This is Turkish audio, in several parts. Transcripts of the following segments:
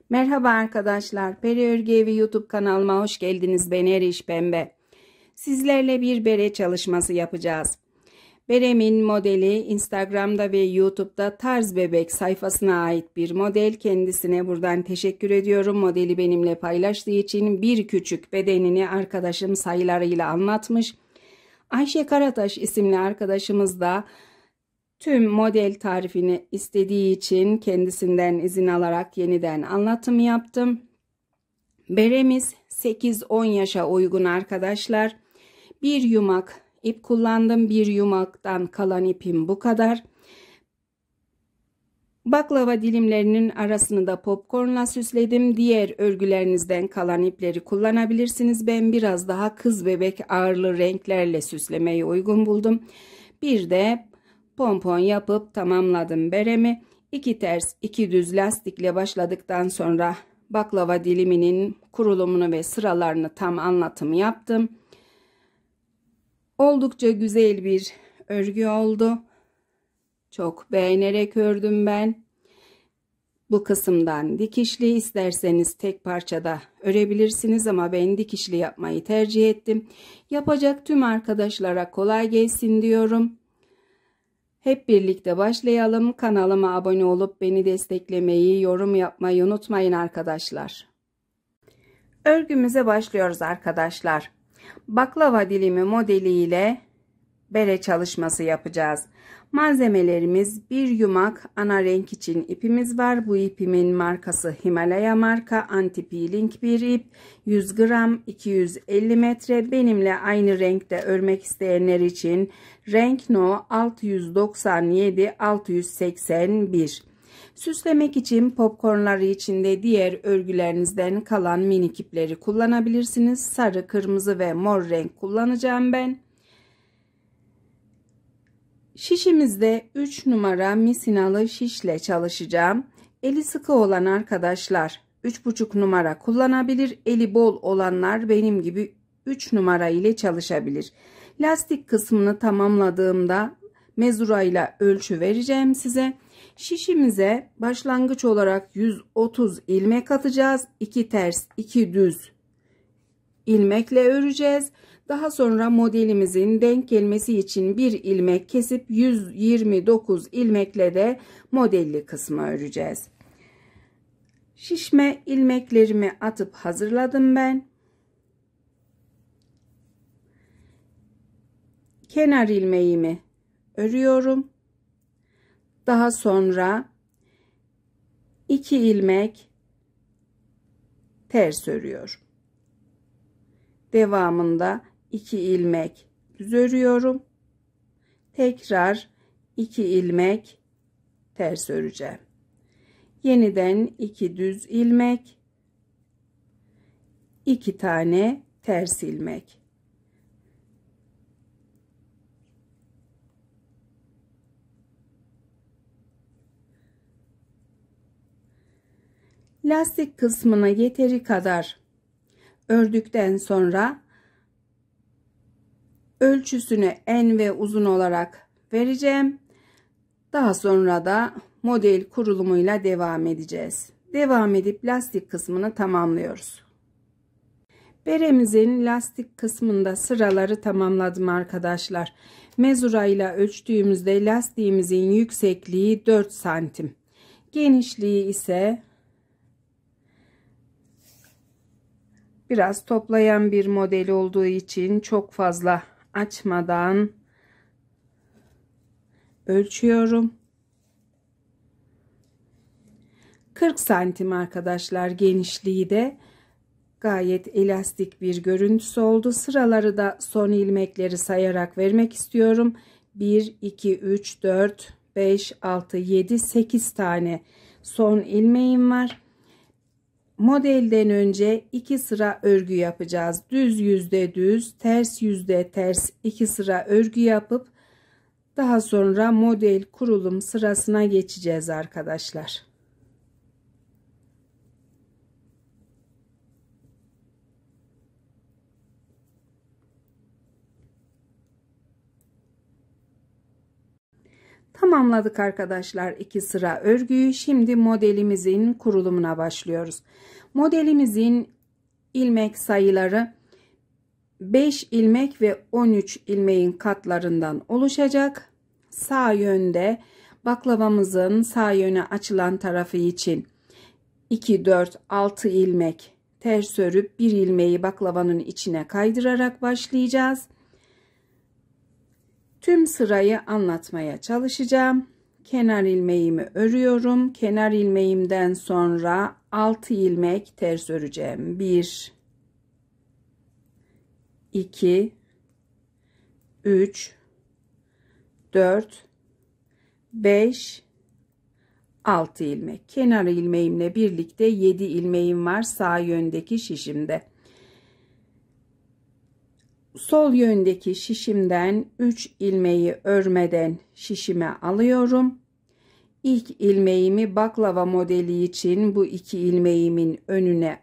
Merhaba arkadaşlar, Peri Örgü Evi YouTube kanalıma hoş geldiniz. Ben Eriş Pembe. Sizlerle bir bere çalışması yapacağız. Beremin modeli Instagram'da ve YouTube'da Tarz Bebek sayfasına ait bir model. Kendisine buradan teşekkür ediyorum. Modeli benimle paylaştığı için bir küçük bedenini arkadaşım sayılarıyla anlatmış. Ayşe Karataş isimli arkadaşımız da tüm model tarifini istediği için kendisinden izin alarak yeniden anlatım yaptım. Beremiz 8-10 yaşa uygun arkadaşlar. Bir yumak ip kullandım. Bir yumaktan kalan ipim bu kadar. Baklava dilimlerinin arasını da popcornla süsledim. Diğer örgülerinizden kalan ipleri kullanabilirsiniz. Ben biraz daha kız bebek ağırlı renklerle süslemeyi uygun buldum. Bir de pompon yapıp tamamladım beremi. 2 ters 2 düz lastikle başladıktan sonra baklava diliminin kurulumunu ve sıralarını tam anlatım yaptım. Oldukça güzel bir örgü oldu. Çok beğenerek ördüm ben. Bu kısımdan dikişli, isterseniz tek parçada örebilirsiniz ama ben dikişli yapmayı tercih ettim. Yapacak tüm arkadaşlara kolay gelsin diyorum. Hep birlikte başlayalım. Kanalıma abone olup beni desteklemeyi, yorum yapmayı unutmayın arkadaşlar. Örgümüze başlıyoruz arkadaşlar. Baklava dilimi modeliyle bere çalışması yapacağız. Malzemelerimiz: bir yumak ana renk için ipimiz var. Bu ipimin markası Himalaya marka, anti peeling bir ip. 100 gram, 250 metre. Benimle aynı renkte örmek isteyenler için renk No 697 681. Süslemek için popcornları içinde diğer örgülerinizden kalan minik ipleri kullanabilirsiniz. Sarı, kırmızı ve mor renk kullanacağım ben. Şişimizde 3 numara misinalı şişle çalışacağım. Eli sıkı olan arkadaşlar 3,5 numara kullanabilir. Eli bol olanlar benim gibi 3 numara ile çalışabilir. Lastik kısmını tamamladığımda mezura ile ölçü vereceğim size. Şişimize başlangıç olarak 130 ilmek atacağız. 2 ters 2 düz ilmekle öreceğiz. Daha sonra modelimizin denk gelmesi için bir ilmek kesip 129 ilmekle de modelli kısmı öreceğiz. Şişme ilmeklerimi atıp hazırladım ben. Kenar ilmeğimi örüyorum. Daha sonra 2 ilmek ters örüyorum. Devamında 2 ilmek düz örüyorum. Tekrar 2 ilmek ters öreceğim. Yeniden 2 düz ilmek, 2 tane ters ilmek. Lastik kısmına yeteri kadar ördükten sonra ölçüsünü en ve uzun olarak vereceğim. Daha sonra da model kurulumuyla devam edeceğiz. Devam edip lastik kısmını tamamlıyoruz. Beremizin lastik kısmında sıraları tamamladım arkadaşlar. Mezura ile ölçtüğümüzde lastiğimizin yüksekliği 4 santim. Genişliği ise biraz toplayan bir model olduğu için çok fazla açmadan ölçüyorum. 40 santim arkadaşlar, genişliği de gayet elastik bir görüntüsü oldu. Sıraları da son ilmekleri sayarak vermek istiyorum. 1, 2, 3, 4, 5, 6, 7, 8 tane son ilmeğim var. Modelden önce 2 sıra örgü yapacağız. Düz yüzde düz, ters yüzde ters 2 sıra örgü yapıp daha sonra model kurulum sırasına geçeceğiz arkadaşlar. Tamamladık arkadaşlar 2 sıra örgüyü. Şimdi modelimizin kurulumuna başlıyoruz. Modelimizin ilmek sayıları 5 ilmek ve 13 ilmeğin katlarından oluşacak. Sağ yönde baklavamızın sağ yöne açılan tarafı için 2, 4, 6 ilmek ters örüp bir ilmeği baklavanın içine kaydırarak başlayacağız. Tüm sırayı anlatmaya çalışacağım. Kenar ilmeğimi örüyorum. Kenar ilmeğimden sonra 6 ilmek ters öreceğim. 1, 2, 3, 4, 5, 6 ilmek. Kenar ilmeğimle birlikte 7 ilmeğim var sağ yöndeki şişimde. Sol yöndeki şişimden 3 ilmeği örmeden şişime alıyorum. İlk ilmeğimi baklava modeli için bu 2 ilmeğimin önüne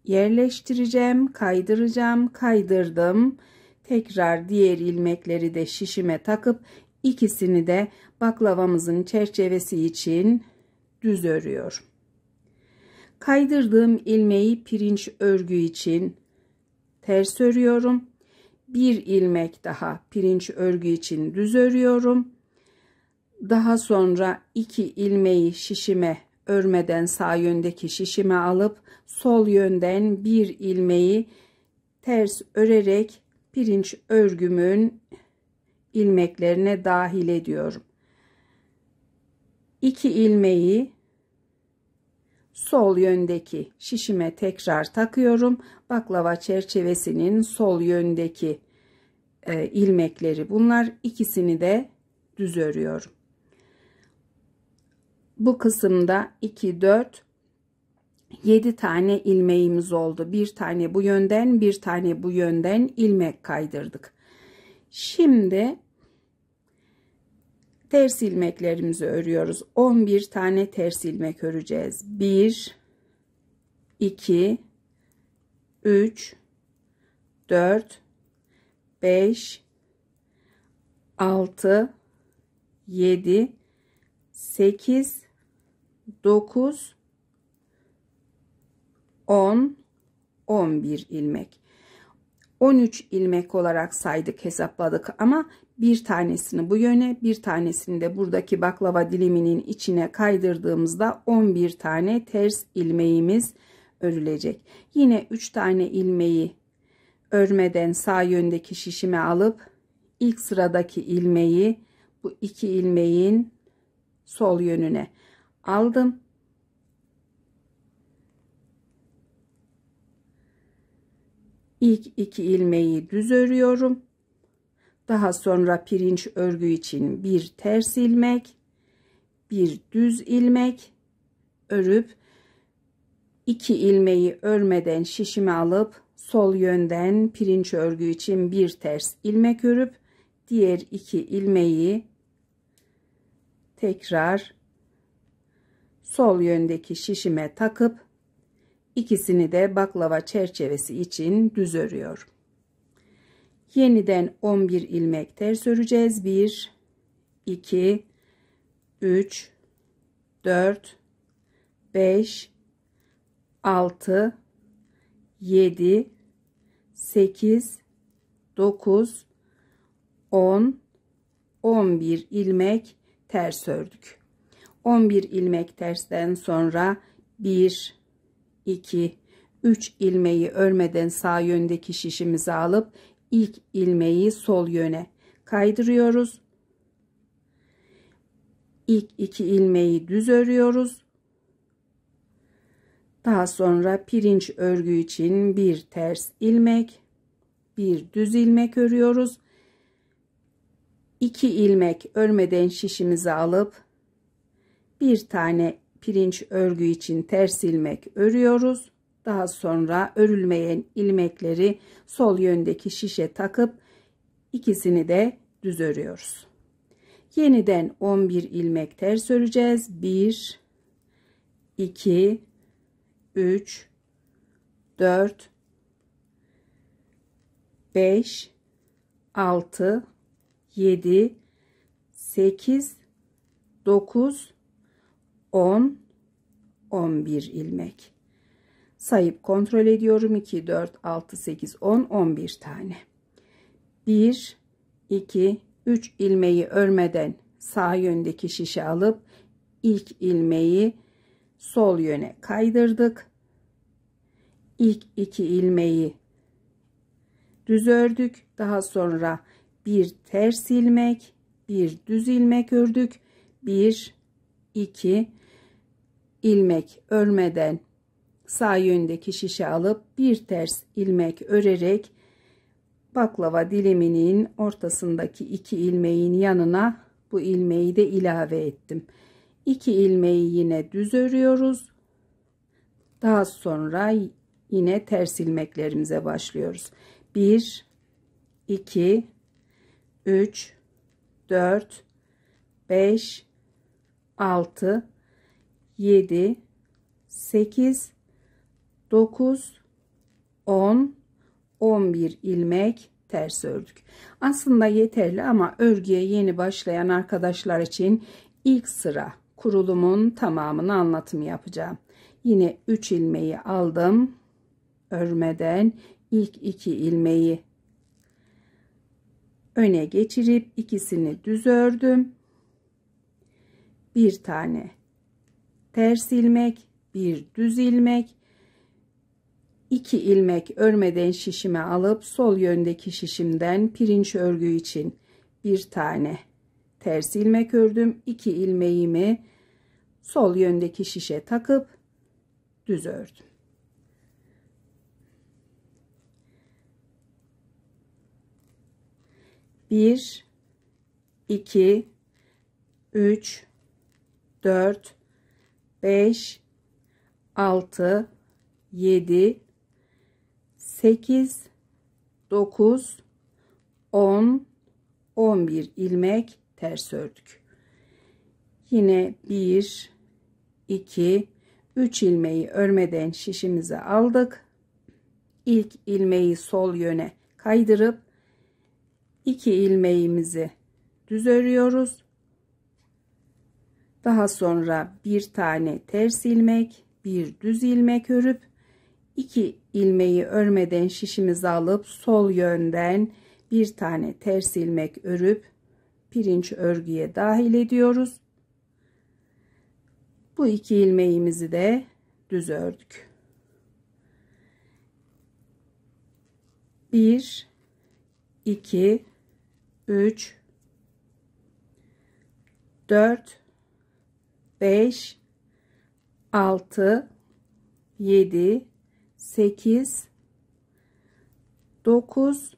yerleştireceğim, kaydıracağım, kaydırdım. Tekrar diğer ilmekleri de şişime takıp ikisini de baklavamızın çerçevesi için düz örüyorum. Kaydırdığım ilmeği pirinç örgü için ters örüyorum. Bir ilmek daha pirinç örgü için düz örüyorum. Daha sonra 2 ilmeği şişime örmeden sağ yöndeki şişime alıp sol yönden bir ilmeği ters örerek pirinç örgümün ilmeklerine dahil ediyorum. 2 ilmeği sol yöndeki şişime tekrar takıyorum. Baklava çerçevesinin sol yöndeki ilmekleri bunlar. İkisini de düz örüyorum. Bu kısımda 2, 4, 7 tane ilmeğimiz oldu. Bir tane bu yönden, bir tane bu yönden ilmek kaydırdık. Şimdi ters ilmeklerimizi örüyoruz. 11 tane ters ilmek öreceğiz. 1, 2, 3, 4, 5, 6, 7, 8, 9, 10, 11 ilmek. 13 ilmek olarak saydık, hesapladık ama bir tanesini bu yöne, bir tanesini de buradaki baklava diliminin içine kaydırdığımızda 11 tane ters ilmeğimiz örülecek. Yine 3 tane ilmeği örmeden sağ yöndeki şişime alıp ilk sıradaki ilmeği bu 2 ilmeğin sol yönüne aldım. İlk 2 ilmeği düz örüyorum. Daha sonra pirinç örgü için bir ters ilmek, bir düz ilmek örüp 2 ilmeği örmeden şişime alıp sol yönden pirinç örgü için bir ters ilmek örüp diğer 2 ilmeği tekrar sol yöndeki şişime takıp ikisini de baklava çerçevesi için düz örüyorum. Yeniden 11 ilmek ters öreceğiz. 1, 2, 3, 4, 5, 6, 7, 8, 9, 10, 11 ilmek ters ördük. 11 ilmek tersten sonra 1, 2, 3 ilmeği örmeden sağ yöndeki şişimizi alıp ilk ilmeği sol yöne kaydırıyoruz. İlk 2 ilmeği düz örüyoruz. Daha sonra pirinç örgü için bir ters ilmek, bir düz ilmek örüyoruz. 2 ilmek örmeden şişimizi alıp bir tane pirinç örgü için ters ilmek örüyoruz. Daha sonra örülmeyen ilmekleri sol yöndeki şişe takıp ikisini de düz örüyoruz. Yeniden 11 ilmek ters öreceğiz. 1, 2, 3, 4, 5, 6, 7, 8, 9, 10, 11 ilmek. Sayıp kontrol ediyorum. 2, 4, 6, 8, 10, 11 tane. 1, 2, 3 ilmeği örmeden sağ yöndeki şişe alıp ilk ilmeği sol yöne kaydırdık. İlk 2 ilmeği düz ördük. Daha sonra bir ters ilmek, bir düz ilmek ördük. 1, 2 ilmek örmeden sağ yöndeki şişe alıp bir ters ilmek örerek baklava diliminin ortasındaki 2 ilmeğin yanına bu ilmeği de ilave ettim. 2 ilmeği yine düz örüyoruz. Daha sonra yine ters ilmeklerimize başlıyoruz. 1, 2, 3, 4, 5, 6, 7, 8, 9, 10, 11 ilmek ters ördük. Aslında yeterli ama örgüye yeni başlayan arkadaşlar için ilk sıra kurulumun tamamını anlatım yapacağım. Yine 3 ilmeği aldım. Örmeden ilk 2 ilmeği öne geçirip ikisini düz ördüm. Bir tane ters ilmek, bir düz ilmek, 2 ilmek örmeden şişime alıp sol yöndeki şişimden pirinç örgü için bir tane ters ilmek ördüm. 2 ilmeğimi sol yöndeki şişe takıp düz ördüm. Bir, 2, 3, 4, 5, 6, 7, 8, 9, 10, 11 ilmek ters ördük. Yine 1, 2, 3 ilmeği örmeden şişimize aldık. İlk ilmeği sol yöne kaydırıp 2 ilmeğimizi düz örüyoruz. Daha sonra bir tane ters ilmek, bir düz ilmek örüp 2 ilmeği örmeden şişimizi alıp sol yönden bir tane ters ilmek örüp pirinç örgüye dahil ediyoruz. Bu 2 ilmeğimizi de düz ördük. 1, 2, 3, 4, 5, 6, 7, 8, 9,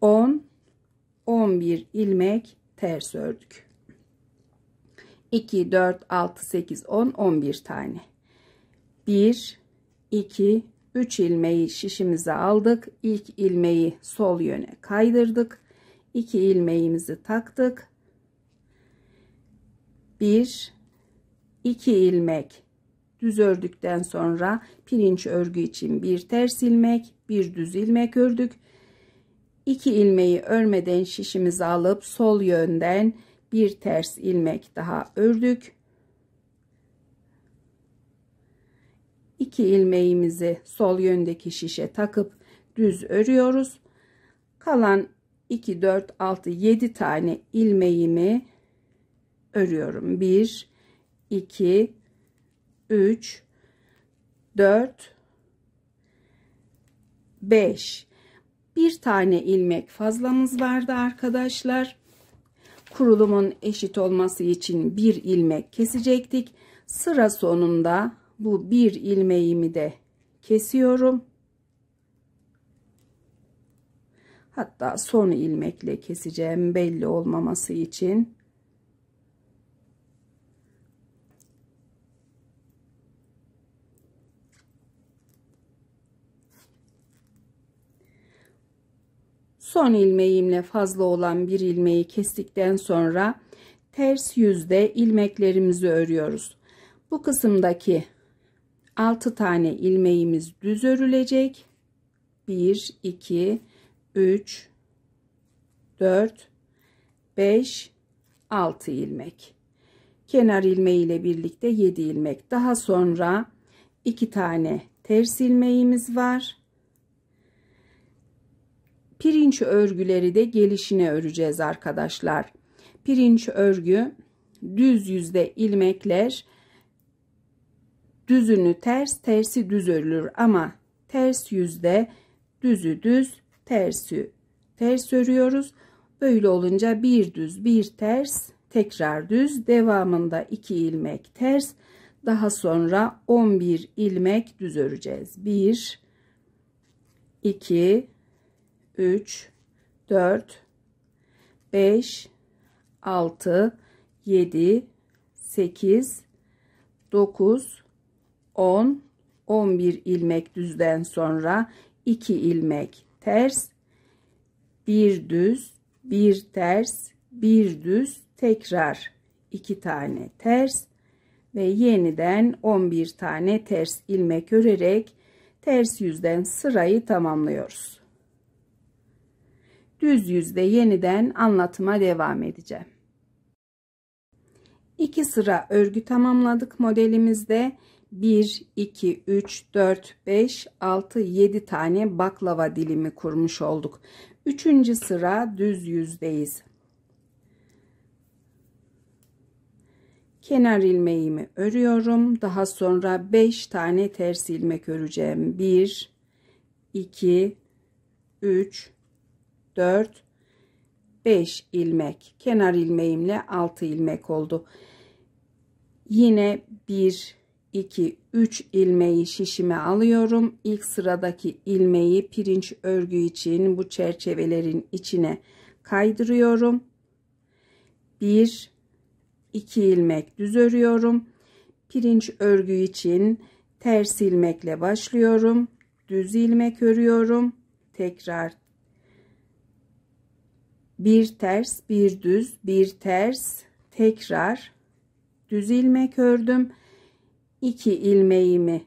10, 11 ilmek ters ördük. 2, 4, 6, 8, 10, 11 tane. 1, 2, 3 ilmeği şişimize aldık. İlk ilmeği sol yöne kaydırdık. 2 ilmeğimizi taktık. 1, 2 ilmek düz ördükten sonra pirinç örgü için bir ters ilmek, bir düz ilmek ördük. 2 ilmeği örmeden şişimizi alıp sol yönden bir ters ilmek daha ördük. 2 ilmeğimizi sol yöndeki şişe takıp düz örüyoruz. Kalan 2, 4, 6, 7 tane ilmeğimi örüyorum. 1, 2, 3, 4, 5. Bir tane ilmek fazlamız vardı arkadaşlar. Kurulumun eşit olması için bir ilmek kesecektik. Sıra sonunda bu bir ilmeğimi de kesiyorum. Hatta son ilmekle keseceğim belli olmaması için. Son ilmeğimle fazla olan bir ilmeği kestikten sonra ters yüzde ilmeklerimizi örüyoruz. Bu kısımdaki 6 tane ilmeğimiz düz örülecek. 1, 2, 3, 4, 5, 6 ilmek. Kenar ilmeği ile birlikte 7 ilmek. Daha sonra 2 tane ters ilmeğimiz var. Pirinç örgüleri de gelişine öreceğiz arkadaşlar. Pirinç örgü düz yüzde ilmekler düzünü ters, tersi düz örülür ama ters yüzde düzü düz, tersi ters örüyoruz. Böyle olunca bir düz, bir ters, tekrar düz, devamında 2 ilmek ters, daha sonra 11 ilmek düz öreceğiz. 1 2 3 4 5 6 7 8 9 10 11 ilmek düzden sonra 2 ilmek ters, bir düz, bir ters, bir düz, tekrar 2 tane ters ve yeniden 11 tane ters ilmek örerek ters yüzden sırayı tamamlıyoruz. Düz yüzde yeniden anlatıma devam edeceğim. 2 sıra örgü tamamladık modelimizde. 1, 2, 3, 4, 5, 6, 7 tane baklava dilimi kurmuş olduk. 3. sıra düz yüzdeyiz. Kenar ilmeğimi örüyorum. Daha sonra 5 tane ters ilmek öreceğim. 1, 2, 3, 4, 5 ilmek. Kenar ilmeğimle 6 ilmek oldu. Yine 1, 2, 3 ilmeği şişime alıyorum. İlk sıradaki ilmeği pirinç örgü için bu çerçevelerin içine kaydırıyorum. 1, 2 ilmek düz örüyorum. Pirinç örgü için ters ilmekle başlıyorum. Düz ilmek örüyorum. Tekrar bir ters, bir düz, bir ters, tekrar düz ilmek ördüm. 2 ilmeğimi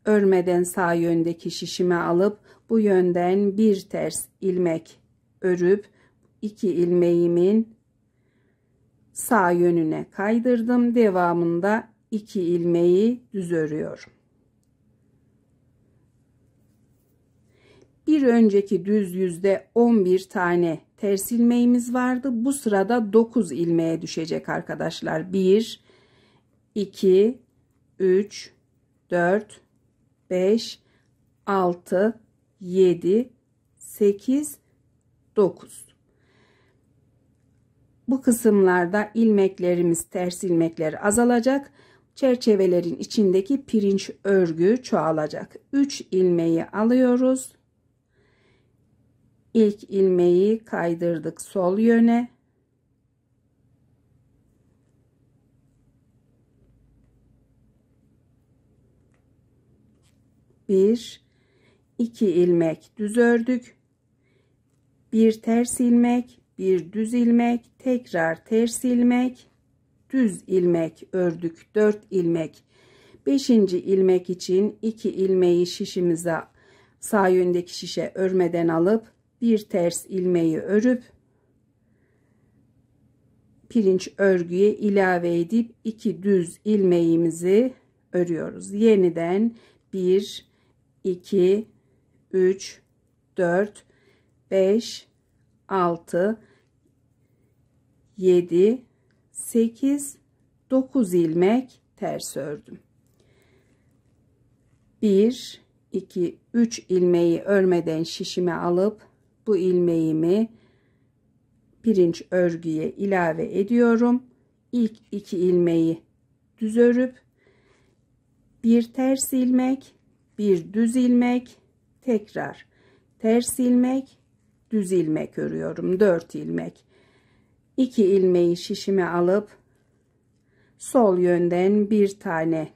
örmeden sağ yöndeki şişime alıp bu yönden bir ters ilmek örüp 2 ilmeğimin sağ yönüne kaydırdım. Devamında 2 ilmeği düz örüyorum. Bir önceki düz yüzde 11 tane ters ilmeğimiz vardı. Bu sırada 9 ilmeğe düşecek arkadaşlar. 1, 2, 3, 4, 5, 6, 7, 8, 9. Bu kısımlarda ilmeklerimiz, ters ilmekler azalacak. Çerçevelerin içindeki pirinç örgü çoğalacak. 3 ilmeği alıyoruz. İlk ilmeği kaydırdık sol yöne. Bir, 2 ilmek düz ördük. Bir ters ilmek, bir düz ilmek, tekrar ters ilmek, düz ilmek ördük. 4 ilmek. 5. ilmek için 2 ilmeği şişimize sağ yöndeki şişe örmeden alıp bir ters ilmeği örüp pirinç örgüye ilave edip 2 düz ilmeğimizi örüyoruz. Yeniden 1, 2, 3, 4, 5, 6, 7, 8, 9 ilmek ters ördüm. 1, 2, 3 ilmeği örmeden şişime alıp bu ilmeğimi pirinç örgüye ilave ediyorum. İlk 2 ilmeği düz örüp bir ters ilmek, bir düz ilmek, tekrar ters ilmek, düz ilmek örüyorum. 4 ilmek. 2 ilmeği şişime alıp sol yönden bir tane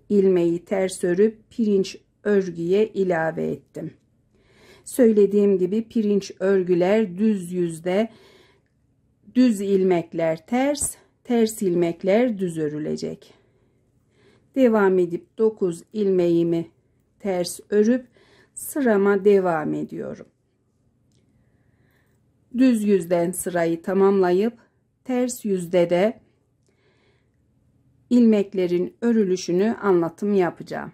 ilmeği ters örüp pirinç örgüye ilave ettim. Söylediğim gibi pirinç örgüler düz yüzde, düz ilmekler ters, ters ilmekler düz örülecek. Devam edip 9 ilmeğimi ters örüp sırama devam ediyorum. düz yüzden sırayı tamamlayıp ters yüzde de ilmeklerin örülüşünü anlatım yapacağım.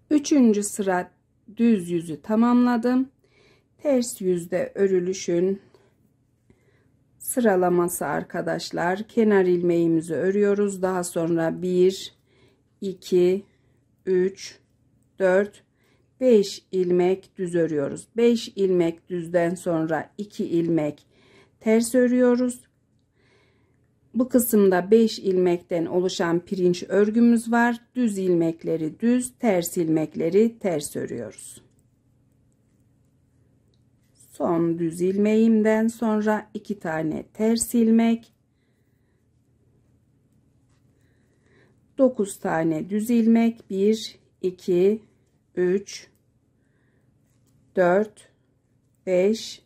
3. sıra düz yüzü tamamladım. Ters yüzde örülüşün sıralaması arkadaşlar. Kenar ilmeğimizi örüyoruz. Daha sonra 1, 2, 3, 4, 5 ilmek düz örüyoruz. 5 ilmek düzden sonra 2 ilmek ters örüyoruz. Bu kısımda 5 ilmekten oluşan pirinç örgümüz var. Düz ilmekleri düz, ters ilmekleri ters örüyoruz. Son düz ilmeğimden sonra 2 tane ters ilmek, 9 tane düz ilmek, 1, 2, 3, 4, 5,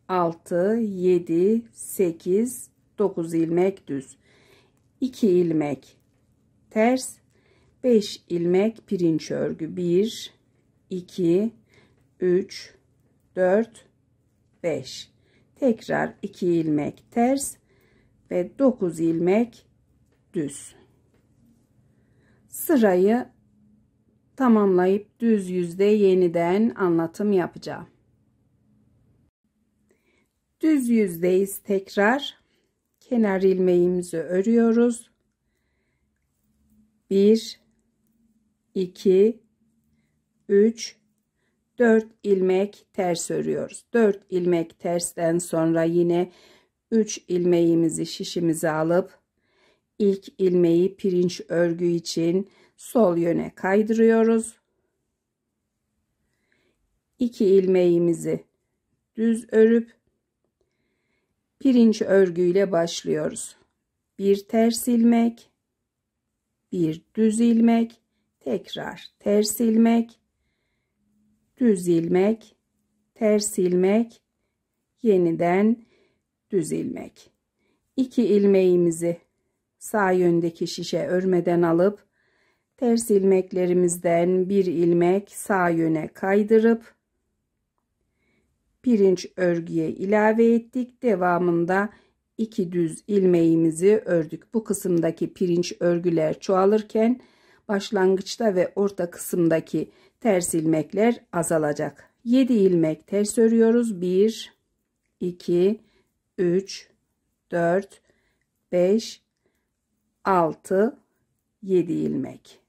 6, 7, 8, 9 ilmek düz, 2 ilmek ters, 5 ilmek pirinç örgü, 1, 2, 3, 4, 5. Tekrar 2 ilmek ters ve 9 ilmek düz. Sırayı tamamlayıp düz yüzde yeniden anlatım yapacağım. Düz yüzdeyiz tekrar. Kenar ilmeğimizi örüyoruz. 1, 2, 3, 4 ilmek ters örüyoruz. 4 ilmek tersten sonra yine 3 ilmeğimizi şişimize alıp ilk ilmeği pirinç örgü için sol yöne kaydırıyoruz. 2 ilmeğimizi düz örüp pirinç örgüyle başlıyoruz. Bir ters ilmek, bir düz ilmek, tekrar ters ilmek, düz ilmek, ters ilmek, yeniden düz ilmek. 2 ilmeğimizi sağ yöndeki şişe örmeden alıp ters ilmeklerimizden bir ilmek sağ yöne kaydırıp pirinç örgüye ilave ettik. Devamında 2 düz ilmeğimizi ördük. Bu kısımdaki pirinç örgüler çoğalırken başlangıçta ve orta kısımdaki ters ilmekler azalacak. 7 ilmek ters örüyoruz. 1, 2, 3, 4, 5, 6, 7 ilmek.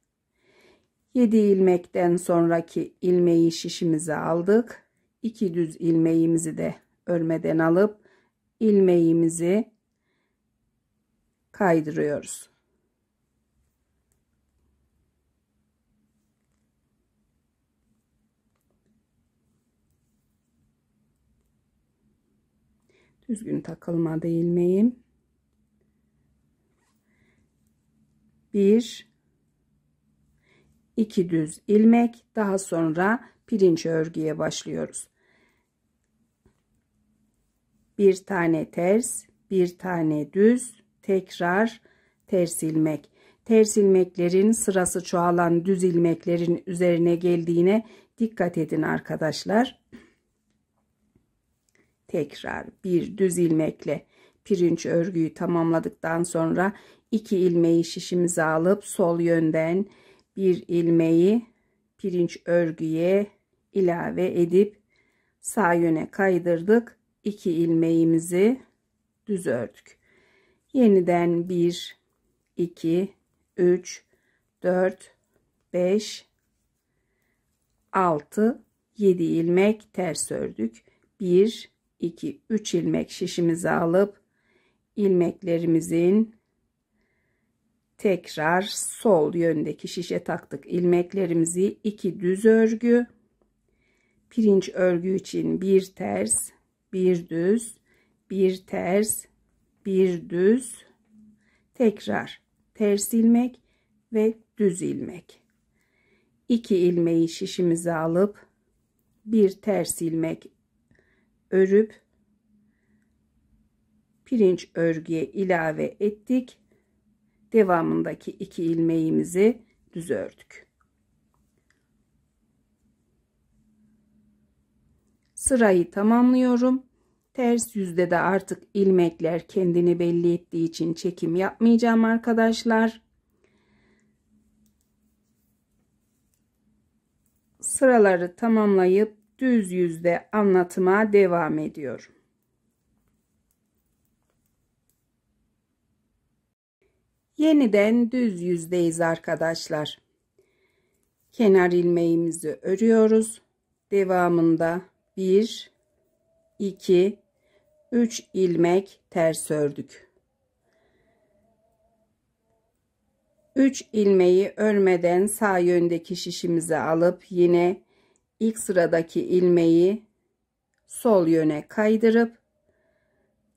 7 ilmekten sonraki ilmeği şişimize aldık. 2 düz ilmeğimizi de örmeden alıp ilmeğimizi kaydırıyoruz. Düzgün takılmadı ilmeğim. 1, 2 düz ilmek, daha sonra pirinç örgüye başlıyoruz. Bir tane ters, bir tane düz, tekrar ters ilmek. Ters ilmeklerin sırası çoğalan düz ilmeklerin üzerine geldiğine dikkat edin arkadaşlar. Tekrar bir düz ilmekle pirinç örgüyü tamamladıktan sonra 2 ilmeği şişimize alıp sol yönden bir ilmeği pirinç örgüye ilave edip sağ yöne kaydırdık. 2 ilmeğimizi düz ördük. Yeniden 1, 2, 3, 4, 5, 6, 7 ilmek ters ördük. 1, 2, 3 ilmek şişimize alıp ilmeklerimizin tekrar sol yöndeki şişe taktık. İlmeklerimizi 2 düz örgü, pirinç örgü için bir ters, bir düz, bir ters, bir düz, tekrar ters ilmek ve düz ilmek. 2 ilmeği şişimize alıp bir ters ilmek örüp pirinç örgüye ilave ettik. Devamındaki 2 ilmeğimizi düz ördük. Sırayı tamamlıyorum. Ters yüzde de artık ilmekler kendini belli ettiği için çekim yapmayacağım arkadaşlar. Sıraları tamamlayıp düz yüzde anlatıma devam ediyorum. Yeniden düz yüzdeyiz arkadaşlar. Kenar ilmeğimizi örüyoruz. Devamında 1, 2, 3 ilmek ters ördük. 3 ilmeği örmeden sağ yöndeki şişimize alıp yine ilk sıradaki ilmeği sol yöne kaydırıp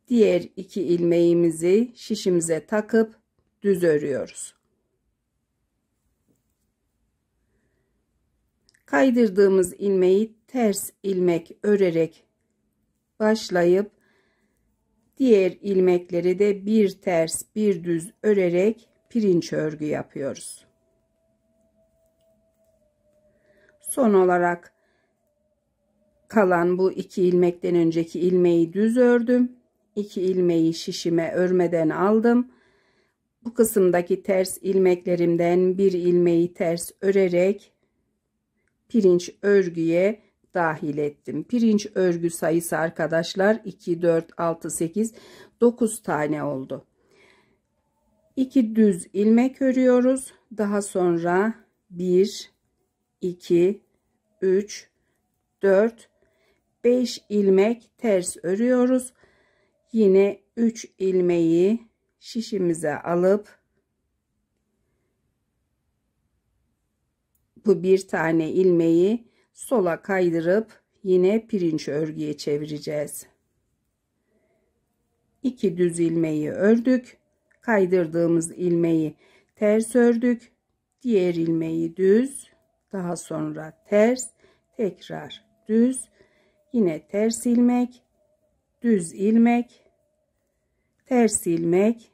diğer 2 ilmeğimizi şişimize takıp düz örüyoruz. Kaydırdığımız ilmeği ters ilmek örerek başlayıp diğer ilmekleri de bir ters bir düz örerek pirinç örgü yapıyoruz. Son olarak kalan bu 2 ilmekten önceki ilmeği düz ördüm. 2 ilmeği şişime örmeden aldım. Bu kısımdaki ters ilmeklerimden bir ilmeği ters örerek pirinç örgüye dahil ettim. Pirinç örgü sayısı arkadaşlar 2, 4, 6, 8, 9 tane oldu. 2 düz ilmek örüyoruz. Daha sonra 1, 2, 3, 4, 5 ilmek ters örüyoruz. Yine 3 ilmeği şişimize alıp bu bir tane ilmeği sola kaydırıp yine pirinç örgüye çevireceğiz. 2 düz ilmeği ördük. Kaydırdığımız ilmeği ters ördük. Diğer ilmeği düz, daha sonra ters, tekrar düz, yine ters ilmek, düz ilmek, ters ilmek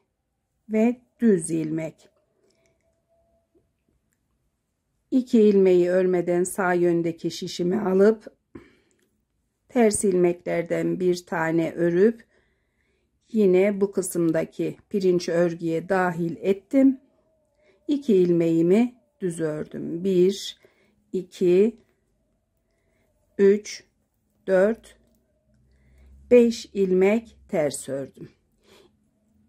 ve düz ilmek. 2 ilmeği örmeden sağ yöndeki şişimi alıp ters ilmeklerden bir tane örüp yine bu kısımdaki pirinç örgüye dahil ettim. 2 ilmeğimi düz ördüm. 1, 2, 3, 4, 5 ilmek ters ördüm.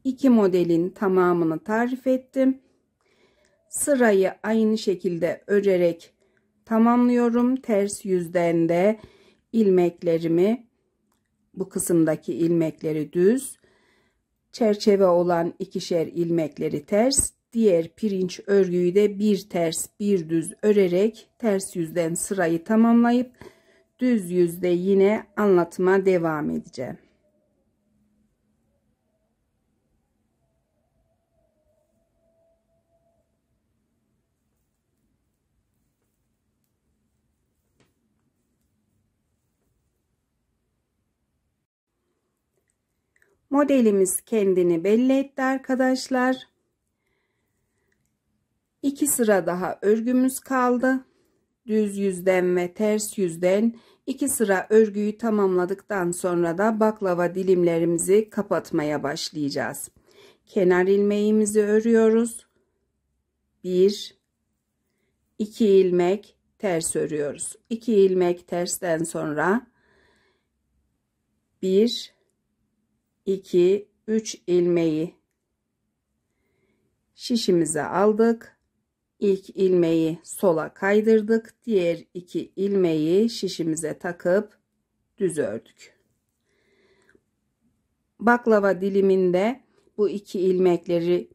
2 modelin tamamını tarif ettim. Sırayı aynı şekilde örerek tamamlıyorum. Ters yüzden de ilmeklerimi, bu kısımdaki ilmekleri düz, çerçeve olan ikişer ilmekleri ters, diğer pirinç örgüyü de bir ters bir düz örerek ters yüzden sırayı tamamlayıp düz yüzde yine anlatıma devam edeceğim. Modelimiz kendini belli etti arkadaşlar. 2 sıra daha örgümüz kaldı. Düz yüzden ve ters yüzden 2 sıra örgüyü tamamladıktan sonra da baklava dilimlerimizi kapatmaya başlayacağız. Kenar ilmeğimizi örüyoruz. 1, 2 ilmek ters örüyoruz. 2 ilmek tersten sonra 1, 2, 3 ilmeği şişimize aldık. İlk ilmeği sola kaydırdık. Diğer 2 ilmeği şişimize takıp düz ördük. Baklava diliminde bu 2 ilmekleri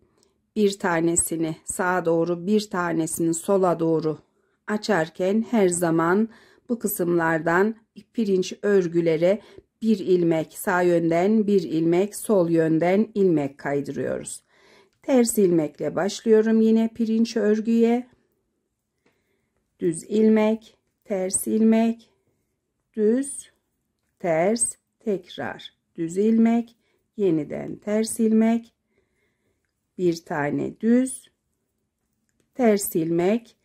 bir tanesini sağa doğru bir tanesini sola doğru açarken her zaman bu kısımlardan pirinç örgülere bir ilmek sağ yönden bir ilmek sol yönden ilmek kaydırıyoruz. Ters ilmekle başlıyorum yine pirinç örgüye. Düz ilmek, ters ilmek, düz, ters, tekrar düz ilmek, yeniden ters ilmek, bir tane düz, ters ilmek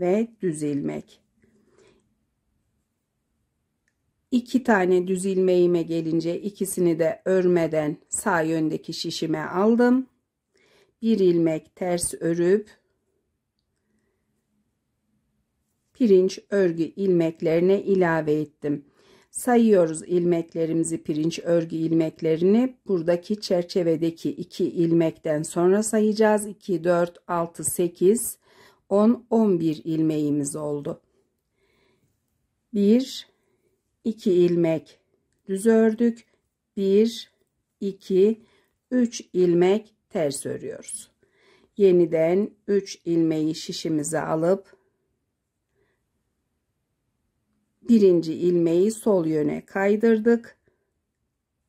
ve düz ilmek. 2 tane düz ilmeğime gelince ikisini de örmeden sağ yöndeki şişime aldım. 1 ilmek ters örüp pirinç örgü ilmeklerine ilave ettim. Sayıyoruz ilmeklerimizi, pirinç örgü ilmeklerini. Buradaki çerçevedeki 2 ilmekten sonra sayacağız. 2, 4, 6, 8, 10, 11 ilmeğimiz oldu. 1, 2 ilmek düz ördük. 1, 2, 3 ilmek ters örüyoruz. Yeniden 3 ilmeği şişimize alıp birinci ilmeği sol yöne kaydırdık.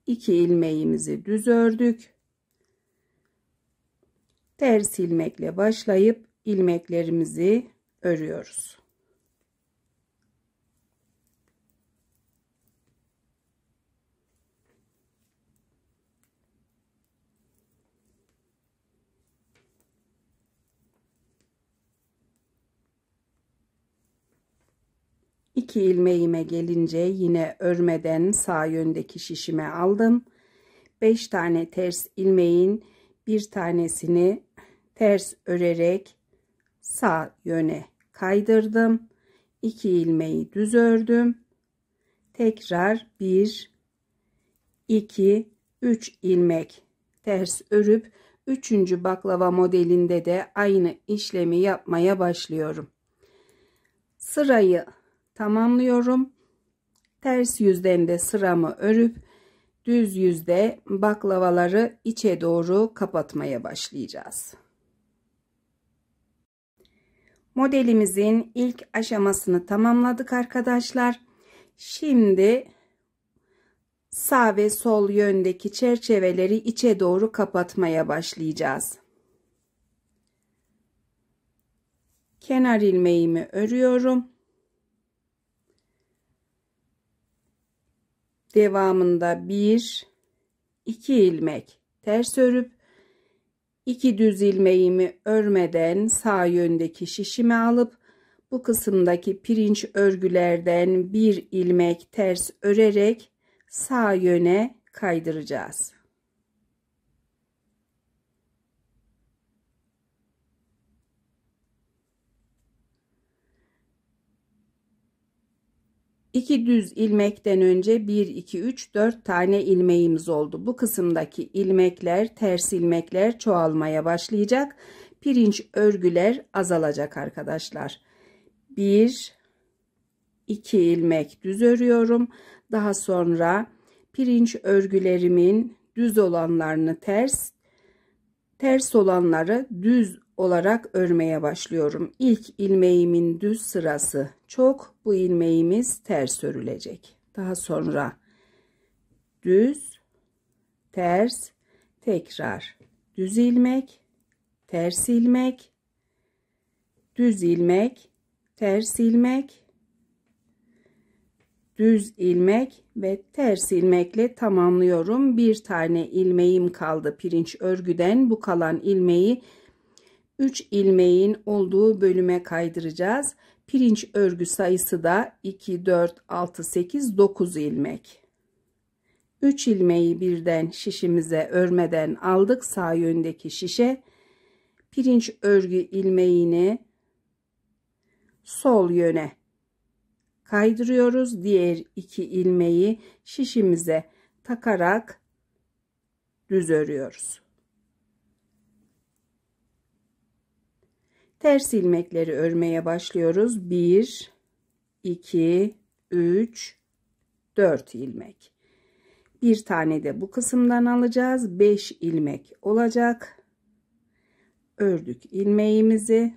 2 ilmeğimizi düz ördük. Ters ilmekle başlayıp ilmeklerimizi örüyoruz. İki ilmeğime gelince yine örmeden sağ yöndeki şişime aldım. 5 tane ters ilmeğin bir tanesini ters örerek sağ yöne kaydırdım. 2 ilmeği düz ördüm. Tekrar 1, 2, 3 ilmek ters örüp 3. baklava modelinde de aynı işlemi yapmaya başlıyorum. Sırayı tamamlıyorum. Ters yüzden de sıramı örüp düz yüzde baklavaları içe doğru kapatmaya başlayacağız. Modelimizin ilk aşamasını tamamladık arkadaşlar. Şimdi sağ ve sol yöndeki çerçeveleri içe doğru kapatmaya başlayacağız. Kenar ilmeğimi örüyorum. Devamında 1, 2 ilmek ters örüp 2 düz ilmeğimi örmeden sağ yöndeki şişime alıp bu kısımdaki pirinç örgülerden 1 ilmek ters örerek sağ yöne kaydıracağız. İki düz ilmekten önce 1, 2, 3, 4 tane ilmeğimiz oldu. Bu kısımdaki ilmekler, ters ilmekler çoğalmaya başlayacak. Pirinç örgüler azalacak arkadaşlar. 1, 2 ilmek düz örüyorum. Daha sonra pirinç örgülerimin düz olanlarını ters olanları düz olarak örmeye başlıyorum. İlk ilmeğimin düz sırası çok, bu ilmeğimiz ters örülecek. Daha sonra düz, ters, tekrar düz ilmek, ters ilmek, düz ilmek, ters ilmek, düz ilmek ve ters ilmekle tamamlıyorum. Bir tane ilmeğim kaldı pirinç örgüden. Bu kalan ilmeği 3 ilmeğin olduğu bölüme kaydıracağız. Pirinç örgü sayısı da 2, 4, 6, 8, 9 ilmek. 3 ilmeği birden şişimize örmeden aldık sağ yöndeki şişe. Pirinç örgü ilmeğini sol yöne kaydırıyoruz. Diğer 2 ilmeği şişimize takarak düz örüyoruz. Ters ilmekleri örmeye başlıyoruz. 1, 2, 3, 4 ilmek. Bir tane de bu kısımdan alacağız. 5 ilmek olacak. Ördük ilmeğimizi.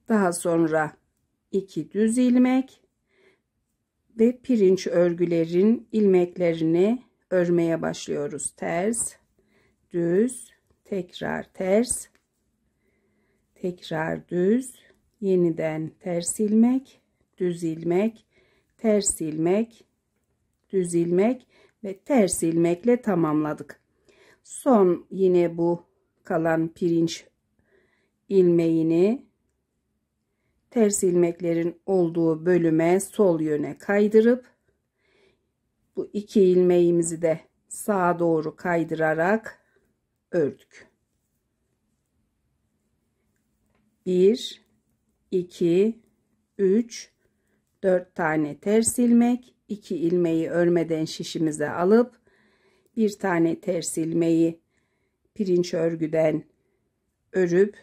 Daha sonra 2 düz ilmek ve pirinç örgülerin ilmeklerini örmeye başlıyoruz. Ters, düz, tekrar ters, tekrar düz, yeniden ters ilmek, düz ilmek, ters ilmek, düz ilmek ve ters ilmekle tamamladık. Son yine bu kalan pirinç ilmeğini ters ilmeklerin olduğu bölüme sol yöne kaydırıp bu 2 ilmeğimizi de sağa doğru kaydırarak ördük. 1 2 3 4 tane ters ilmek, 2 ilmeği örmeden şişimize alıp bir tane ters ilmeği pirinç örgüden örüp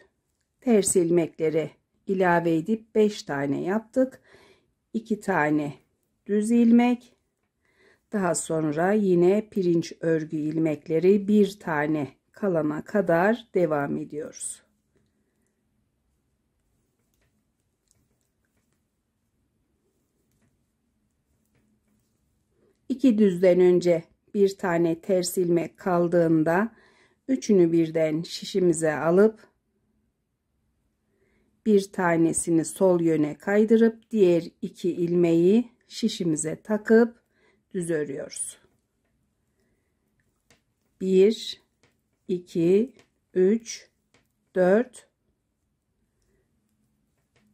ters ilmekleri ilave edip 5 tane yaptık. 2 tane düz ilmek, daha sonra yine pirinç örgü ilmekleri bir tane kalana kadar devam ediyoruz. İki düzden önce bir tane ters ilmek kaldığında üçünü birden şişimize alıp bir tanesini sol yöne kaydırıp diğer 2 ilmeği şişimize takıp düz örüyoruz. 1 2 3 4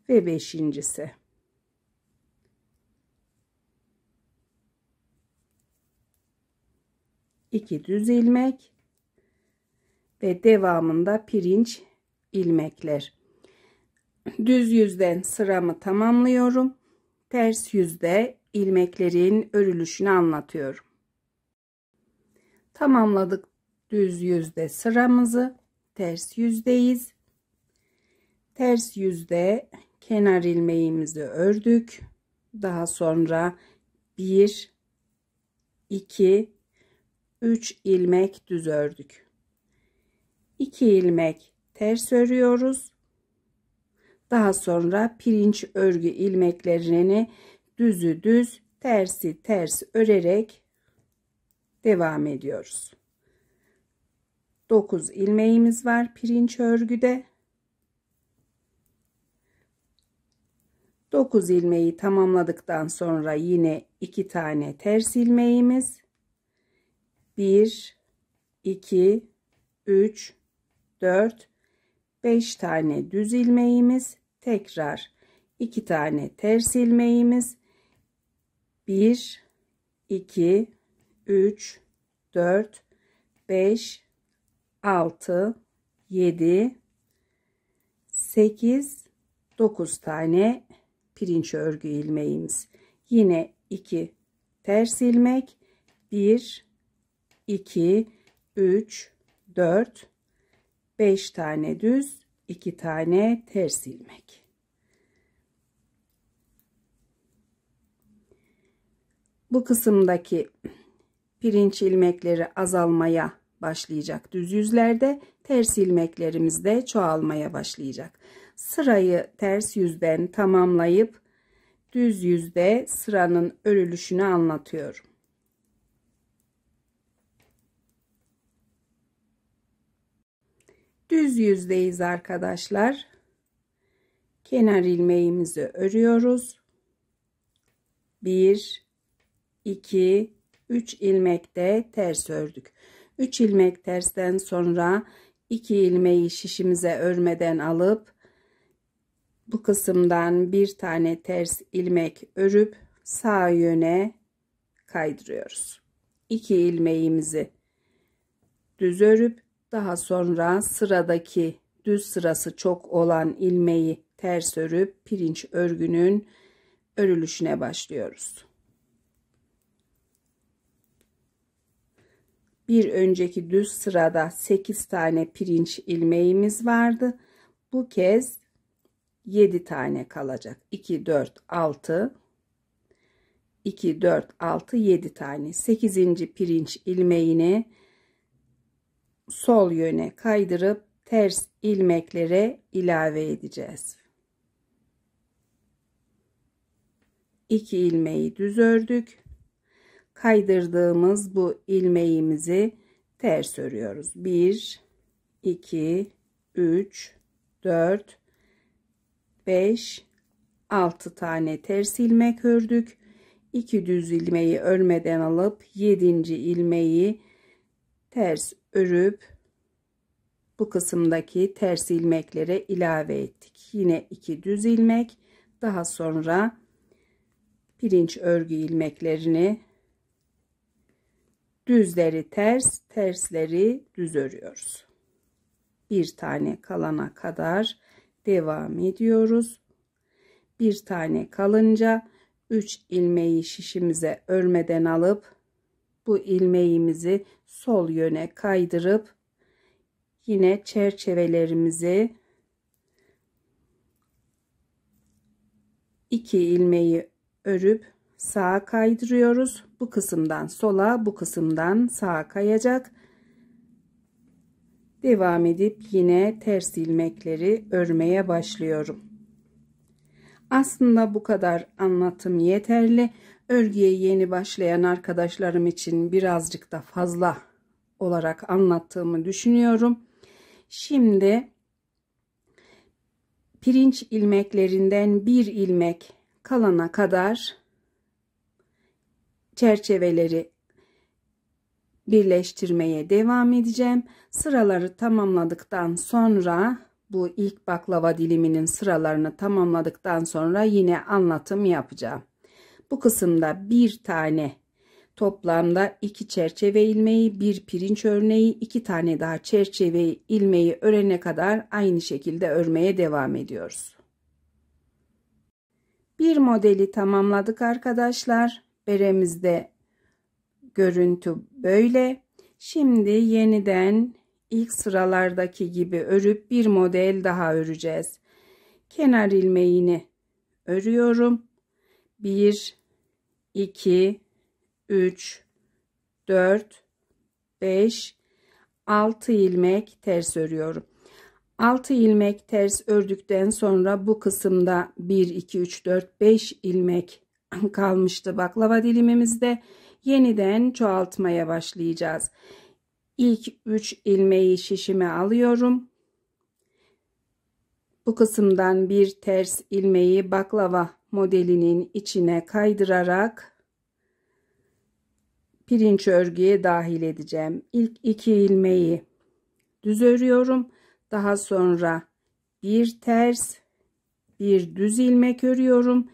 ve 5.'si. İki düz ilmek ve devamında pirinç ilmekler. Düz yüzden sıramı tamamlıyorum. Ters yüzde ilmeklerin örülüşünü anlatıyorum. Tamamladık düz yüzde sıramızı. Ters yüzdeyiz. Ters yüzde kenar ilmeğimizi ördük. Daha sonra 1 2 3 ilmek düz ördük. 2 ilmek ters örüyoruz. Daha sonra pirinç örgü ilmeklerini düzü düz, tersi ters örerek devam ediyoruz. 9 ilmeğimiz var pirinç örgüde. 9 ilmeği tamamladıktan sonra yine 2 tane ters ilmeğimiz. 1 2 3 4 5 tane düz ilmeğimiz, tekrar 2 tane ters ilmeğimiz, 1 2 3 4 5 6 7 8 9 tane pirinç örgü ilmeğimiz. Yine 2 ters ilmek, 1 2 3 4 5 tane düz, 2 tane ters ilmek. Bu kısımdaki pirinç ilmekleri azalmaya başlayacak düz yüzlerde, ters ilmeklerimiz de çoğalmaya başlayacak. Sırayı ters yüzden tamamlayıp düz yüzde sıranın örülüşünü anlatıyorum. Düz yüzdeyiz arkadaşlar. Kenar ilmeğimizi örüyoruz. 1 2 3 ilmek de ters ördük. 3 ilmek tersten sonra 2 ilmeği şişimize örmeden alıp bu kısımdan bir tane ters ilmek örüp sağ yöne kaydırıyoruz. 2 ilmeğimizi düz örüp daha sonra sıradaki düz sırası çok olan ilmeği ters örüp pirinç örgünün örülüşüne başlıyoruz. Bir önceki düz sırada 8 tane pirinç ilmeğimiz vardı. Bu kez 7 tane kalacak. 2 4 6 2 4 6 7 tane. 8. pirinç ilmeğini sol yöne kaydırıp ters ilmeklere ilave edeceğiz. 2 ilmeği düz ördük. Kaydırdığımız bu ilmeğimizi ters örüyoruz. 1 2 3 4 5 6 tane ters ilmek ördük. 2 düz ilmeği örmeden alıp 7. ilmeği ters örüp bu kısımdaki ters ilmeklere ilave ettik. Yine 2 düz ilmek, Daha sonra pirinç örgü ilmeklerini düzleri ters, tersleri düz örüyoruz. Bir tane kalana kadar devam ediyoruz. Bir tane kalınca 3 ilmeği şişimize örmeden alıp bu ilmeğimizi sol yöne kaydırıp yine çerçevelerimizi 2 ilmeği örüp sağa kaydırıyoruz. Bu kısımdan sola, bu kısımdan sağa kayacak. Devam edip yine ters ilmekleri örmeye başlıyorum. Aslında bu kadar anlatım yeterli. Örgüye yeni başlayan arkadaşlarım için birazcık da fazla olarak anlattığımı düşünüyorum. Şimdi pirinç ilmeklerinden bir ilmek kalana kadar çerçeveleri birleştirmeye devam edeceğim. Sıraları tamamladıktan sonra bu ilk baklava diliminin sıralarını tamamladıktan sonra yine anlatım yapacağım. Bu kısımda bir tane toplamda 2 çerçeve ilmeği, bir pirinç örneği, 2 tane daha çerçeve ilmeği örene kadar aynı şekilde örmeye devam ediyoruz. Bir modeli tamamladık arkadaşlar. Beremizde görüntü böyle. Şimdi yeniden ilk sıralardaki gibi örüp bir model daha öreceğiz. Kenar ilmeğini örüyorum. 1 2 3 4 5 6 ilmek ters örüyorum. 6 ilmek ters ördükten sonra bu kısımda 1 2 3 4 5 ilmek kalmıştı baklava dilimimizde. Yeniden çoğaltmaya başlayacağız. İlk 3 ilmeği şişime alıyorum. Bu kısımdan bir ters ilmeği baklava modelinin içine kaydırarak pirinç örgüye dahil edeceğim. İlk 2 ilmeği düz örüyorum. Daha sonra bir ters, bir düz ilmek örüyorum.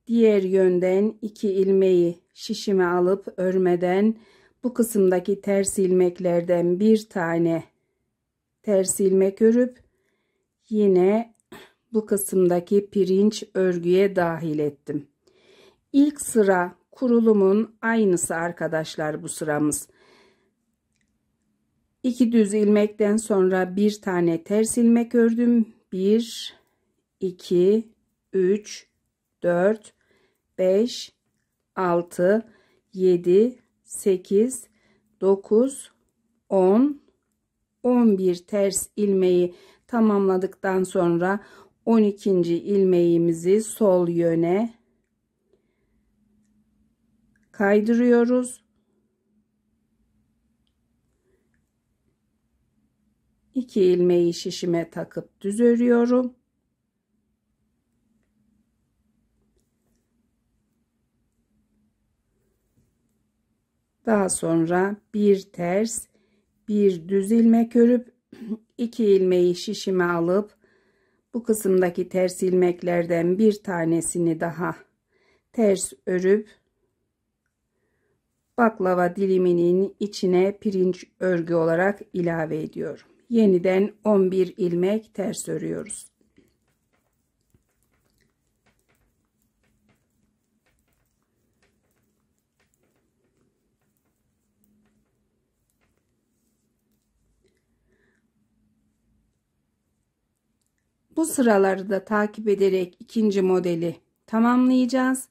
Diğer yönden 2 ilmeği şişime alıp örmeden bu kısımdaki ters ilmeklerden bir tane ters ilmek örüp yine bu kısımdaki pirinç örgüye dahil ettim. İlk sıra kurulumun aynısı arkadaşlar bu sıramız. 2 düz ilmekten sonra bir tane ters ilmek ördüm. 1 2 3 4 5 6 7 8 9 10 11 ters ilmeği tamamladıktan sonra 12. ilmeğimizi sol yöne kaydırıyoruz. 2 ilmeği şişime takıp düz örüyorum. Daha sonra bir ters, bir düz ilmek örüp 2 ilmeği şişime alıp bu kısımdaki ters ilmeklerden bir tanesini daha ters örüp baklava diliminin içine pirinç örgü olarak ilave ediyorum. Yeniden 11 ilmek ters örüyoruz. Bu sıraları da takip ederek ikinci modeli tamamlayacağız.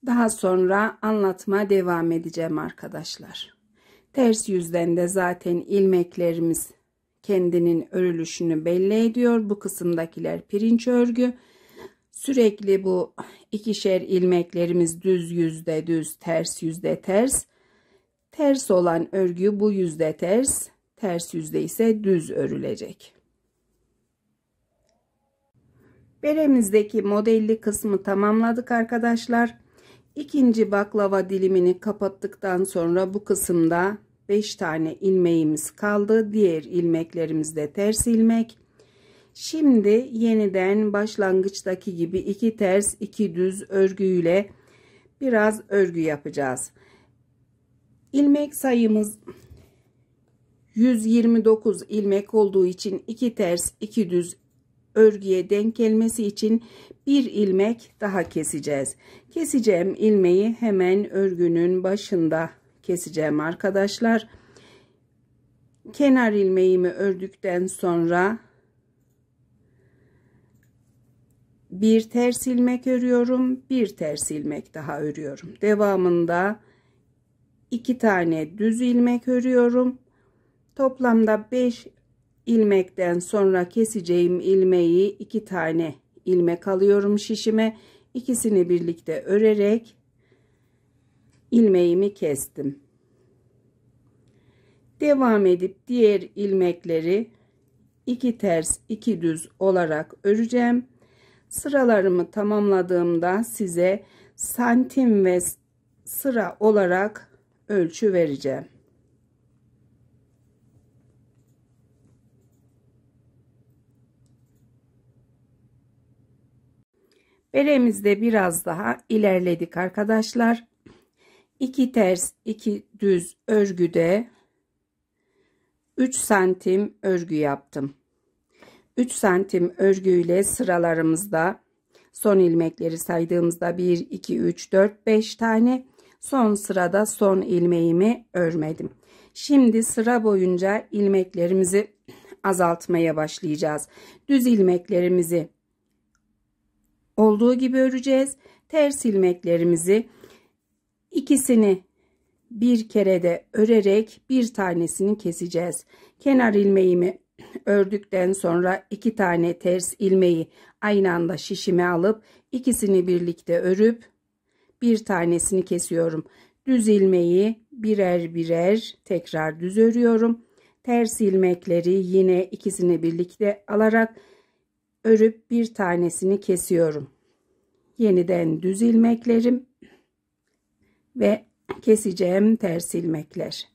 Daha sonra anlatma devam edeceğim arkadaşlar. Ters yüzden de zaten ilmeklerimiz kendinin örülüşünü belli ediyor. Bu kısımdakiler pirinç örgü. Sürekli bu ikişer ilmeklerimiz düz yüzde düz, ters yüzde ters. Ters olan örgü bu yüzde ters, ters yüzde ise düz örülecek. Beremizdeki modelli kısmı tamamladık arkadaşlar. İkinci baklava dilimini kapattıktan sonra bu kısımda 5 tane ilmeğimiz kaldı. Diğer ilmeklerimiz de ters ilmek. Şimdi yeniden başlangıçtaki gibi 2 ters 2 düz örgüyle biraz örgü yapacağız. İlmek sayımız 129 ilmek olduğu için 2 ters 2 düz örgüye denk gelmesi için bir ilmek daha keseceğiz. Keseceğim ilmeği hemen örgünün başında keseceğim arkadaşlar. Kenar ilmeğimi ördükten sonra bir ters ilmek örüyorum, bir ters ilmek daha örüyorum. Devamında 2 tane düz ilmek örüyorum. Toplamda 5 ilmekten sonra keseceğim ilmeği 2 tane ilmek alıyorum şişime. İkisini birlikte örerek ilmeğimi kestim. Devam edip diğer ilmekleri 2 ters 2 düz olarak öreceğim. Sıralarımı tamamladığımda size santim ve sıra olarak ölçü vereceğim. Beremizde biraz daha ilerledik arkadaşlar. 2 ters 2 düz örgüde 3 santim örgü yaptım. 3 santim örgüyle sıralarımızda son ilmekleri saydığımızda 1 2 3 4 5 tane, son sırada son ilmeğimi örmedim. Şimdi sıra boyunca ilmeklerimizi azaltmaya başlayacağız. Düz ilmeklerimizi olduğu gibi öreceğiz. Ters ilmeklerimizi ikisini bir kerede örerek bir tanesini keseceğiz. Kenar ilmeğimi ördükten sonra 2 tane ters ilmeği aynı anda şişime alıp ikisini birlikte örüp bir tanesini kesiyorum. Düz ilmeği birer birer tekrar düz örüyorum. Ters ilmekleri yine ikisini birlikte alarak örüp bir tanesini kesiyorum. Yeniden düz ilmeklerim ve keseceğim ters ilmekler.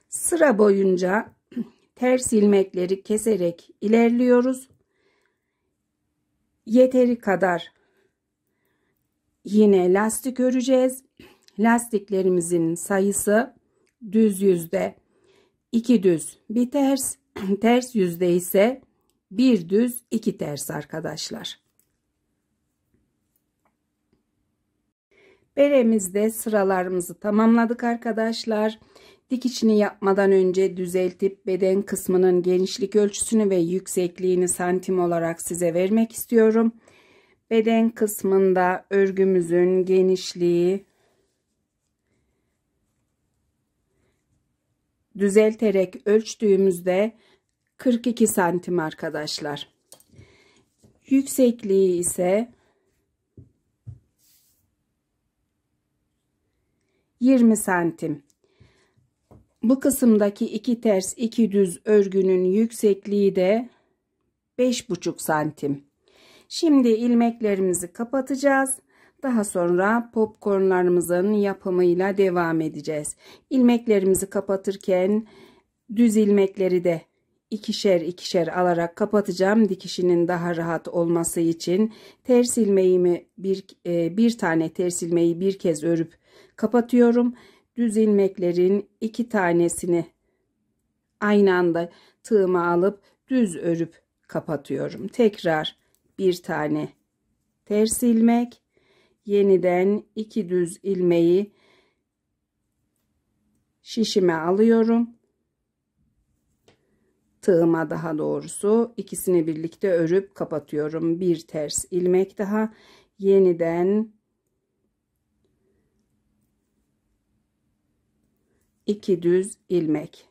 Sıra boyunca ters ilmekleri keserek ilerliyoruz. Yeteri kadar yine lastik öreceğiz. Lastiklerimizin sayısı düz yüzde 2 düz bir ters, ters yüzde ise 1 düz 2 ters arkadaşlar. Beremizde sıralarımızı tamamladık arkadaşlar. Dikişini yapmadan önce düzeltip beden kısmının genişlik ölçüsünü ve yüksekliğini santim olarak size vermek istiyorum. Beden kısmında örgümüzün genişliği düzelterek ölçtüğümüzde 42 santim arkadaşlar. Yüksekliği ise 20 santim. Bu kısımdaki 2 ters 2 düz örgünün yüksekliği de 5,5 santim. Şimdi ilmeklerimizi kapatacağız. Daha sonra popcornlarımızın yapımıyla devam edeceğiz. İlmeklerimizi kapatırken düz ilmekleri de ikişer ikişer alarak kapatacağım. Dikişinin daha rahat olması için ters ilmeğimi bir tane ters ilmeği bir kez örüp kapatıyorum. Düz ilmeklerin 2 tanesini aynı anda tığıma alıp düz örüp kapatıyorum. Tekrar bir tane ters ilmek, yeniden 2 düz ilmeği şişime alıyorum. Tığıma daha doğrusu ikisini birlikte örüp kapatıyorum. Bir ters ilmek daha, yeniden 2 düz ilmek.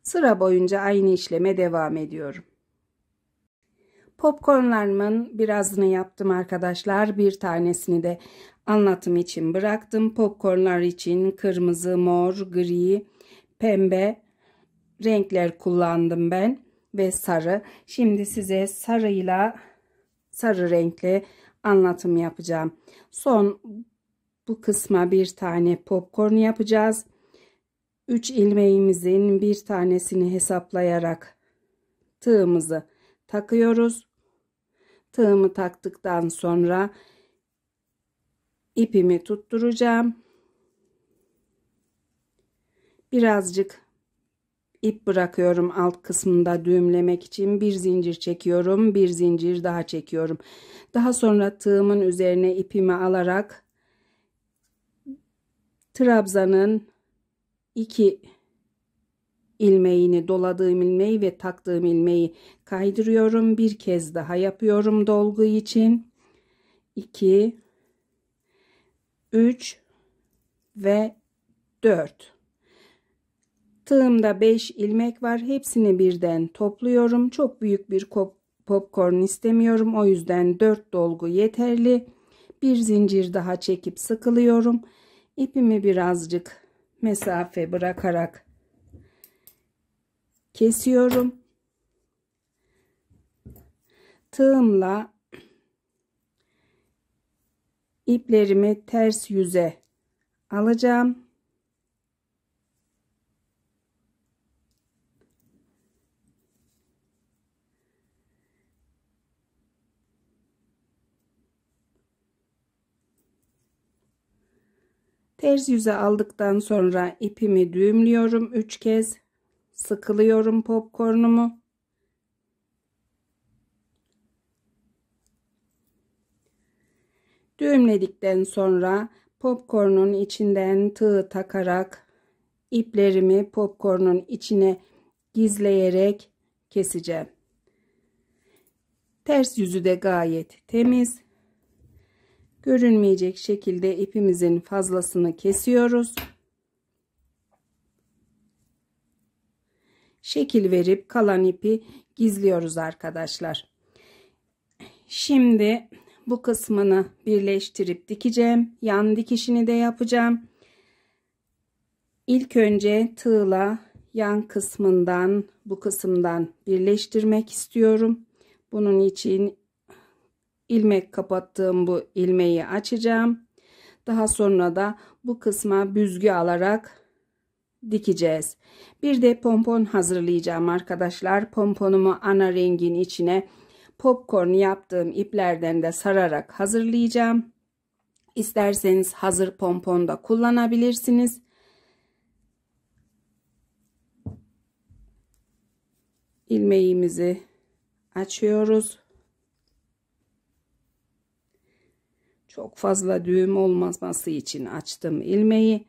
Sıra boyunca aynı işleme devam ediyorum. Popcornlarımın birazını yaptım arkadaşlar. Bir tanesini de anlatım için bıraktım. Popcornlar için kırmızı, mor, gri, pembe renkler kullandım ben ve sarı. Şimdi size sarı renkli anlatım yapacağım. Son bu kısma bir tane popcorn yapacağız. 3 ilmeğimizin bir tanesini hesaplayarak tığımızı takıyoruz. Tığımı taktıktan sonra ipimi tutturacağım. Birazcık ip bırakıyorum alt kısmında düğümlemek için. Bir zincir çekiyorum, bir zincir daha çekiyorum. Daha sonra tığımın üzerine ipimi alarak trabzanın 2 ilmeğini, doladığım ilmeği ve taktığım ilmeği kaydırıyorum. Bir kez daha yapıyorum dolgu için. 2, 3 ve 4. Tığımda 5 ilmek var. Hepsini birden topluyorum. Çok büyük bir popcorn istemiyorum. O yüzden 4 dolgu yeterli. Bir zincir daha çekip sıkılıyorum. İpimi birazcık mesafe bırakarak kesiyorum. Tığımla iplerimi ters yüze alacağım. Ters yüze aldıktan sonra ipimi düğümlüyorum 3 kez. Sıkılıyorum popcornumu. Düğümledikten sonra popcornun içinden tığ takarak iplerimi popcornun içine gizleyerek keseceğim. Ters yüzü de gayet temiz. Görünmeyecek şekilde ipimizin fazlasını kesiyoruz. Şekil verip kalan ipi gizliyoruz arkadaşlar. Şimdi bu kısmını birleştirip dikeceğim. Yan dikişini de yapacağım. İlk önce tığla yan kısmından, bu kısımdan birleştirmek istiyorum. Bunun için ilmek kapattığım bu ilmeği açacağım. Daha sonra da bu kısma büzgü alarak dikeceğiz. Bir de pompon hazırlayacağım arkadaşlar. Pomponumu ana rengin içine popcorn yaptığım iplerden de sararak hazırlayacağım. İsterseniz hazır pompon da kullanabilirsiniz. İlmeğimizi açıyoruz. Çok fazla düğüm olmaması için açtım ilmeği.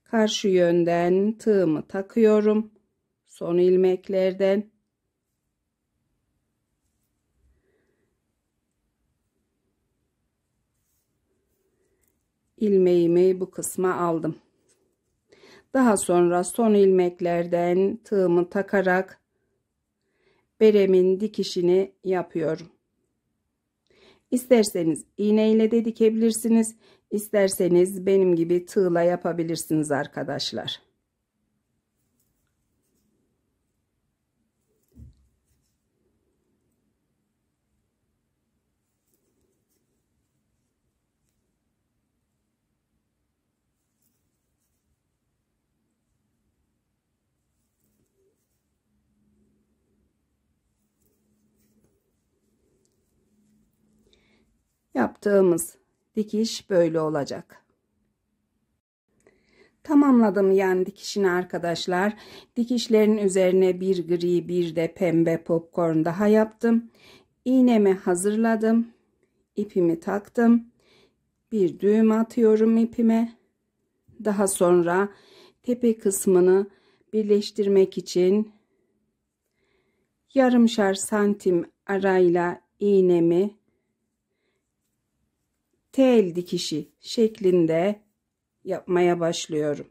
Karşı yönden tığımı takıyorum. Son ilmeklerden. İlmeğimi bu kısma aldım. Daha sonra son ilmeklerden tığımı takarak beremin dikişini yapıyorum. İsterseniz iğneyle de dikebilirsiniz. İsterseniz benim gibi tığla yapabilirsiniz arkadaşlar. Yaptığımız dikiş böyle olacak. Tamamladım yan dikişini arkadaşlar. Dikişlerin üzerine bir gri bir de pembe popcorn daha yaptım. İğnemi hazırladım. İpimi taktım. Bir düğüm atıyorum ipime. Daha sonra tepe kısmını birleştirmek için yarımşar santim arayla iğnemi tel dikişi şeklinde yapmaya başlıyorum.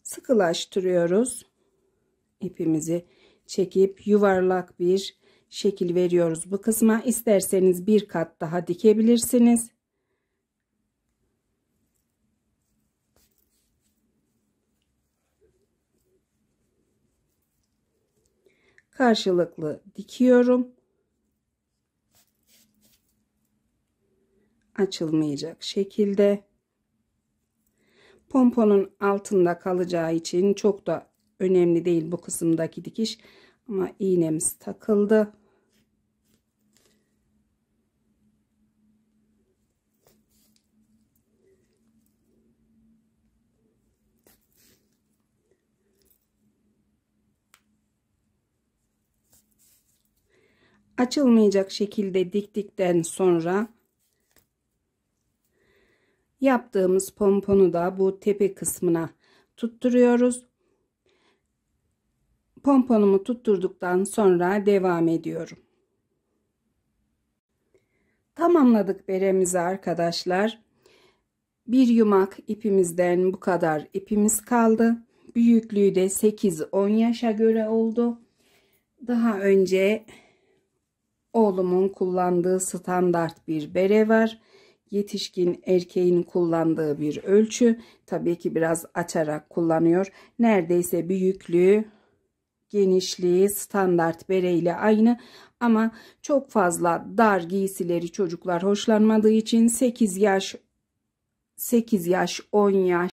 Sıkılaştırıyoruz. İpimizi çekip yuvarlak bir şekil veriyoruz bu kısma. İsterseniz bir kat daha dikebilirsiniz. Karşılıklı dikiyorum. Açılmayacak şekilde. Pomponun altında kalacağı için çok da önemli değil bu kısımdaki dikiş. Ama iğnemiz takıldı. Açılmayacak şekilde diktikten sonra yaptığımız pomponu da bu tepe kısmına tutturuyoruz. Pomponumu tutturduktan sonra devam ediyorum. Tamamladık beremizi arkadaşlar. Bir yumak ipimizden bu kadar ipimiz kaldı. Büyüklüğü de 8-10 yaşa göre oldu. Daha önce oğlumun kullandığı standart bir bere var. Yetişkin erkeğin kullandığı bir ölçü. Tabii ki biraz açarak kullanıyor. Neredeyse büyüklüğü, genişliği standart bere ile aynı. Ama çok fazla dar giysileri çocuklar hoşlanmadığı için 8 yaş, 10 yaş